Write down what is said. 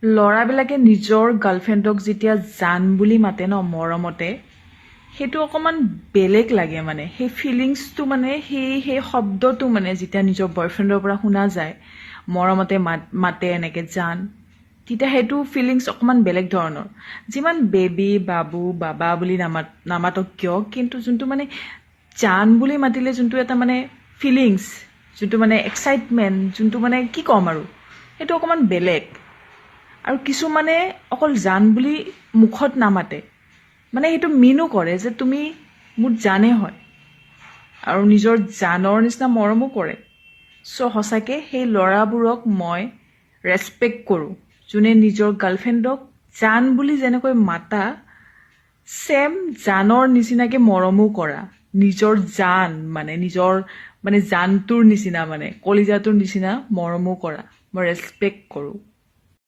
ল'ৰাবিলাকে নিজৰ গাৰ্লফ্ৰেণ্ডক যেতিয়া জান বুলি মাতে ন মৰমতে সেইটো অকণমান বেলেগ লাগে মানে সেই ফিলিংছটো মানে সেই শব্দটো মানে যেতিয়া নিজৰ বয়ফ্ৰেণ্ডৰ পৰা শুনা যায় মৰমতে মাতে এনেকৈ জান তেতিয়া সেইটো ফিলিংছ অকণমান বেলেগ ধৰণৰ যিমান বেবী বাবু বাবা বুলি নামাতক কিয় কিন্তু যোনটো মানে জান বুলি মাতিলে যোনটো এটা মানে ফিলিংছ যোনটো মানে এক্সাইটমেণ্ট যোনটো মানে কি ক'ম আৰু সেইটো অকণমান বেলেগ আৰু কিছুমানে অকল জান বুলি মুখত নামাতে মানে সেইটো মিনো কৰে যে তুমি মোৰ জানে হয় আৰু নিজৰ জানৰ নিচিনা মৰমো কৰে চ' সঁচাকৈ সেই ল'ৰাবোৰক মই ৰেচপেক্ট কৰোঁ যোনে নিজৰ গাৰ্লফ্ৰেণ্ডক জান বুলি যেনেকৈ মাতা ছেম জানৰ নিচিনাকৈ মৰমো কৰা নিজৰ জান মানে নিজৰ মানে জানটোৰ নিচিনা মানে কলিজাটোৰ নিচিনা মৰমো কৰা মই ৰেচপেক্ট কৰোঁ